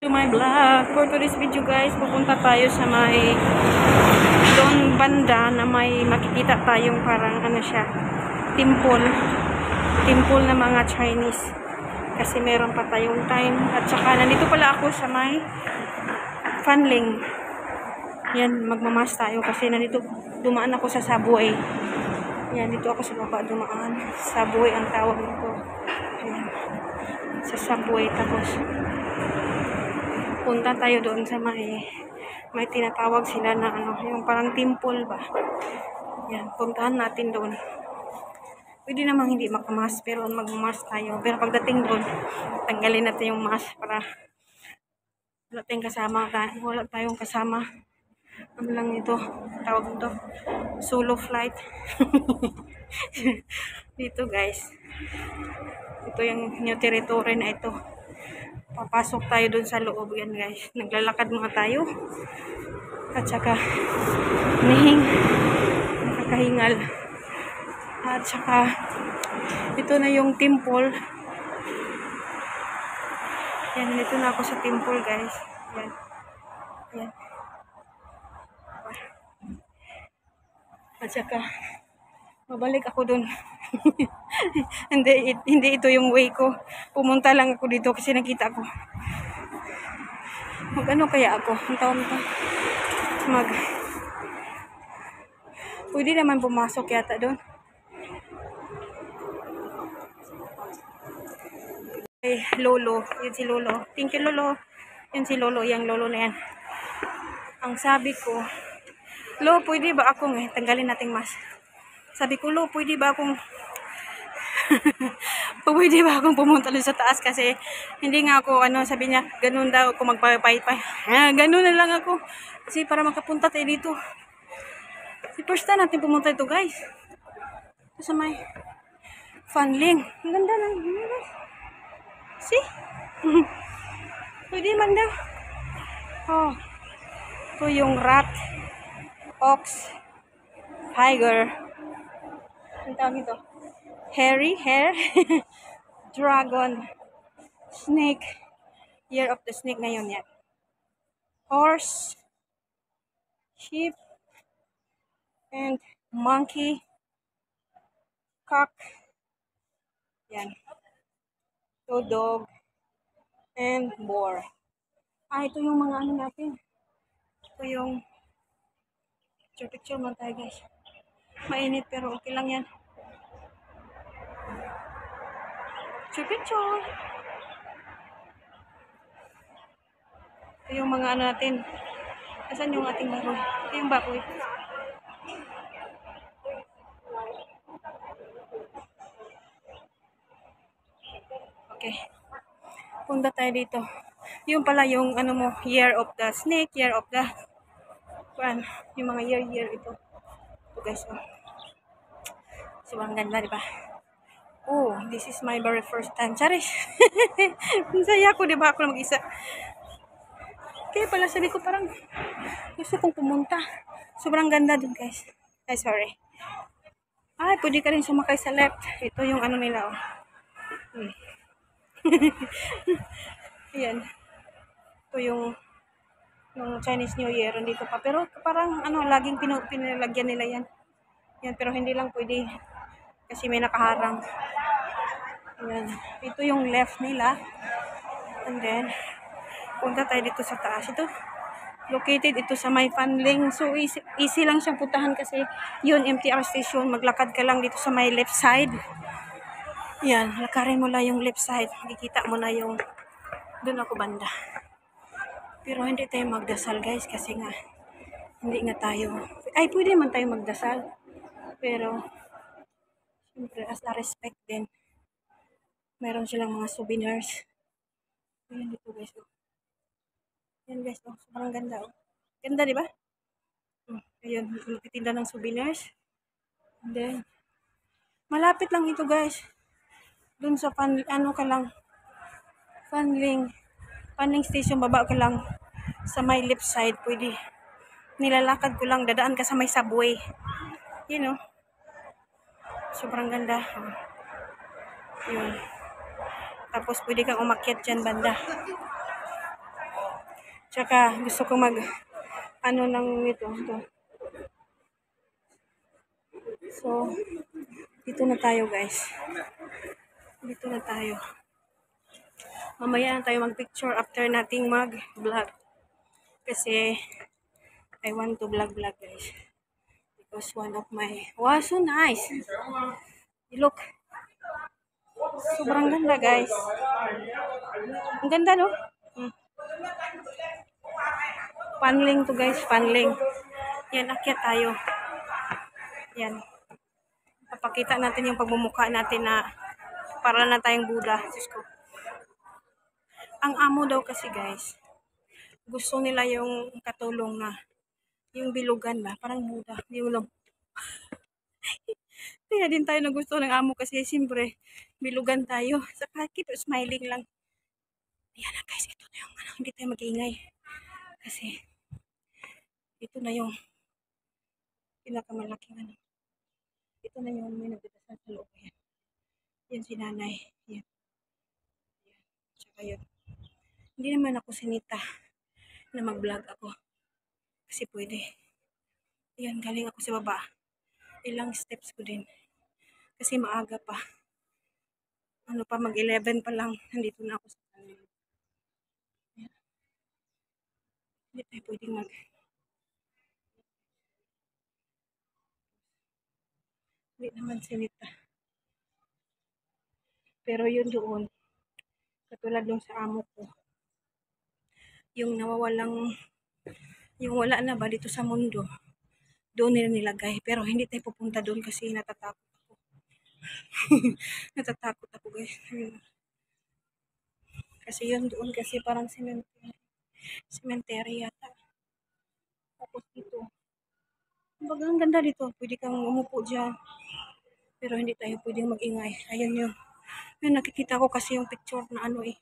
To my vlog. For today's video guys, pupunta tayo sa may doon banda na may makikita tayong parang ano siya, temple na mga Chinese. Kasi meron pa tayong time. At saka nandito pala ako sa may Fanling. Yan, magmamas tayo kasi nandito dumaan ako sa subway. Yan, dito ako sa baba dumaan. Subway ang tawag nito. Ayan. Sa subway tapos punta tayo doon sa may tinatawag sila na ano, yung parang temple ba. Yan, puntahan natin doon. Pwede namang hindi makamas, pero magmamas tayo. Pero pagdating doon, tanggalin natin yung mask para wala tayong kasama. Ano lang ito, tawag ito, solo flight. Dito guys. Ito yung new territory na ito. Papasok tayo dun sa loob yan guys. Naglalakad muna tayo. At saka nakakahingal. At saka ito na yung temple. Yan, dito na ako sa temple guys. Yan. Yan. At saka mabalik ako dun. hindi ito yung way ko. Pumunta lang ako dito kasi nakita ko. Mag-ano kaya ako? Ang tawag nito? Pwede naman pumasok yata doon. Eh, Lolo. Yun si Lolo. Thank you, Lolo. Yun si Lolo. Yung Lolo na yan. Ang sabi ko, Lo, pwede ba akong tanggalin nating mask? Sabi ko, Lo, pwede ba akong pwede ba akong pumunta doon sa taas kasi hindi nga ako, sabi niya, ganun daw ako magpapaypay. Ganun na lang ako. Kasi para makapunta tayo dito. Si first time natin pumunta ito guys. Ito sa may Fanling. Ang ganda lang. See? Pwede man daw. Oh. Ito yung rat, ox, tiger. Ang tawag ito? Hare, dragon, snake, year of the snake ngayon yan. Horse, sheep, and monkey, cock, yan. So dog, and boar. Ito yung mga ano natin. Ito yung picture man tayo guys. Mainit pero okay lang yan. Picture. Ito yung mga ano natin. Asan yung ating baboy? Ito yung baboy. Okay. Punta tayo dito. Yung pala yung ano mo, year of the snake, year of the yung mga year ito. Ito guys. Sobrang ganda, diba? Oh, this is my very first time. Charis. Saya ko, diba? Ako na mag-isa. Kaya pala sabi ko parang gusto kong pumunta. Sobrang ganda dun, guys. Ay, sorry. Ay, pwede ka rin sumakay sa left. Ito yung ano nila, oh. Ayan. Ito yung Chinese New Year. Dito pa. Pero parang, laging pinalagyan nila yan. Yan, pero hindi lang pwede. Kasi may nakaharang. Ayan. Ito yung left nila. And then, punta tayo dito sa taas. Ito, located ito sa may Fanling. So, easy lang siyang puntahan kasi yun, MTR station. Maglakad ka lang dito sa may left side. Yan, lakarin mo lang yung left side. Makikita mo na yung doon ako banda. Pero hindi tayo magdasal guys kasi nga hindi nga tayo. Ay, pwede man tayo magdasal. Pero, siyempre, as a respect din. Meron silang mga souvenirs. Ayan dito guys. Ayan guys, sobrang ganda. Ganda, di ba? Ayan, magtitinda ng souvenirs. And then, malapit lang ito guys. Doon sa Fanling station, baba ka lang sa may left side. Pwede. Nilalakad ko lang, dadaan ka sa may subway. You know. Sobrang ganda. Yun. Tapos pwede kang umakyat dyan banda. Tsaka gusto ko mag ano ng ito. So, dito na tayo guys. Dito na tayo. Mamaya na tayo mag-picture after nating mag-vlog. Kasi, I want to vlog guys. Because one of my... Wow, so nice! Look. Sobrang ganda guys. Ang ganda no? Panling to guys, panling. Yan, akyat tayo. Yan. Papakita natin yung pagmumukha natin na para na tayong Buddha. Diyos ko. Ang amo daw kasi guys, gusto nila yung katulong na yung bilugan ba, parang Buddha. Yung lang. Kaya din tayo na gusto ng amo kasi siyempre bilugan tayo. Saka keep smiling lang. Ayan na guys, ito na yung ano, hindi tayo mag-iingay. Kasi ito na yung pinakamalaking ano. Ito na yung may nagdadasal sa loob. Yan. Yan si nanay. Yan. Yan. Tsaka yun. Hindi naman ako sinita na mag-vlog ako. Kasi pwede. Ayan, galing ako sa baba. Ilang steps ko din. Kasi maaga pa. Ano pa, mag-11 pa lang. Nandito na ako sa kanila. Ayan. Hindi tayo pwedeng mag... Hindi naman sinita. Pero yun doon, katulad nung sa amo ko, yung nawawalang, yung wala na ba dito sa mundo, doon nila nilagay. Pero hindi tayo pupunta doon kasi natatakot ako. Natatakot ako guys. Kasi yun doon kasi parang cemetery yata. Tapos dito. Kumbaga ang ganda dito. Pwede kang umupo dyan. Pero hindi tayo pwedeng mag-ingay. Ayun yung nakikita ko kasi yung picture na ano eh.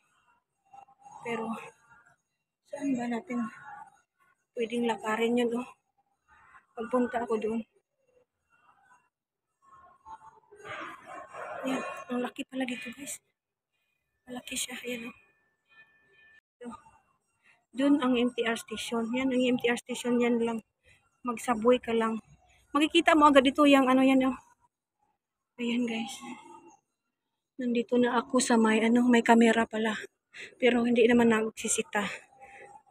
Pero saan ba natin pwedeng lakarin yun oh. Pagpunta ako doon. Yan. Ang laki pala dito guys. Malaki siya. Ayan oh. Doon ang MTR station. Yan ang MTR station. Yan lang. Mag-subway ka lang. Makikita mo agad dito yung ano yan oh. Ayan guys. Nandito na ako sa may camera pala. Pero hindi naman nagsisita.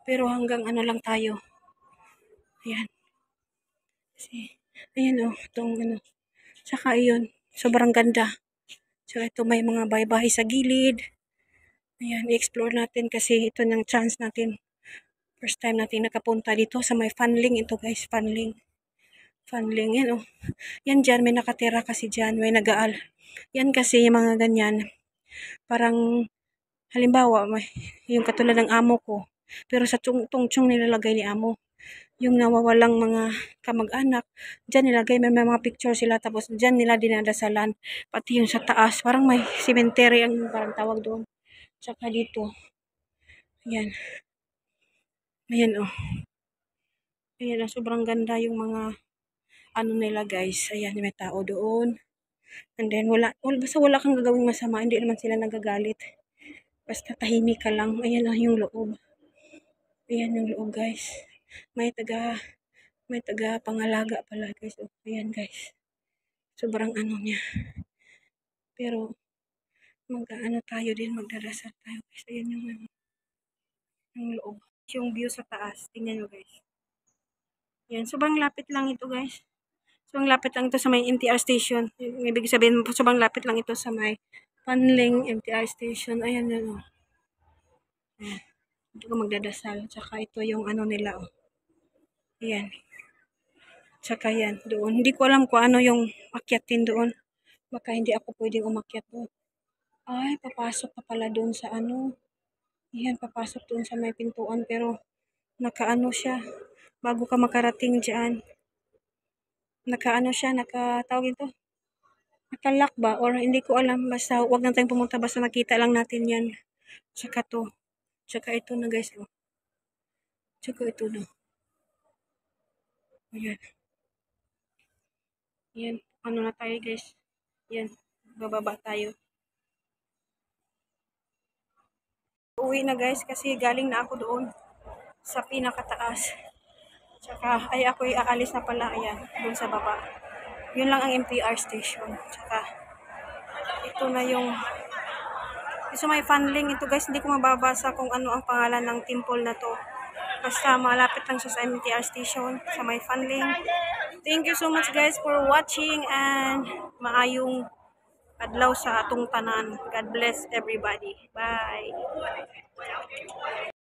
Pero hanggang ano lang tayo. Ayan. Kasi, ayan oh. Itong ano. Tsaka yun. Sobrang ganda. Tsaka ito may mga bahay-bahay sa gilid. Ayan. I-explore natin kasi ito ng chance natin. First time natin nakapunta dito sa may Fanling. Ito guys. Fanling. Fanling. Yan oh. Yan dyan. May nakatira kasi dyan. May nagaal. Yan kasi yung mga ganyan. Parang halimbawa, yung katulad ng amo ko. Pero sa tungchong nilalagay ni amo. Yung nawawalang mga kamag-anak, dyan nilagay, may mga picture sila, tapos dyan nila dinadasalan. Pati yung sa taas, parang may cemetery ang parang tawag doon. Tsaka dito, ayan. Ayan oh. Ayan oh, sobrang ganda yung mga ano nila guys. Ayan, may tao doon. And then, basta wala kang gagawing masama, hindi naman sila nagagalit. Basta tahimik ka lang. Ayan lang yung loob. Ayan yung loob guys. May taga pangalaga pala guys. Oh, ayan guys. Sobrang ano niya. Pero mag-ano tayo din, magdarasal tayo guys. Ayan yung ano, yung loob. Yung view sa taas. Tingnan nyo guys. Ayan, sobrang lapit lang ito guys. Sobrang lapit lang ito sa may MTR station. Ibig sabihin, sobrang lapit lang ito sa may Panling MTR station. Ayan yun oh. Ayan. Dito ko magdadasal. Tsaka ito yung ano nila oh. Ayan. Tsaka yan, doon. Hindi ko alam kung ano yung akyatin doon. Baka hindi ako pwedeng umakyat doon. Ay, papasok ka pala doon sa ano. Ayan, papasok doon sa may pintuan. Pero, nakaano siya. Bago ka makarating dyan. Nakaano siya, nakatawag ito. Nakalock ba? Or hindi ko alam. Basta, wag na tayong pumunta. Basta nakita lang natin yan. Tsaka to. Tsaka ito na guys. Oh. Tsaka ito na. Ayan. Yan. Ano na tayo guys. Yan. Bababa tayo. Uwi na guys kasi galing na ako doon. sa pinakataas. Tsaka, ay ako'y aalis na pala, ayan, dun sa baba. Yun lang ang MTR station. Tsaka, ito na yung, sa may Fanling, ito guys, hindi ko mababasa kung ano ang pangalan ng temple na to. Basta malapit lang siya sa MTR station, sa may Fanling. Thank you so much guys for watching and maayong adlaw sa atong tanan. God bless everybody. Bye!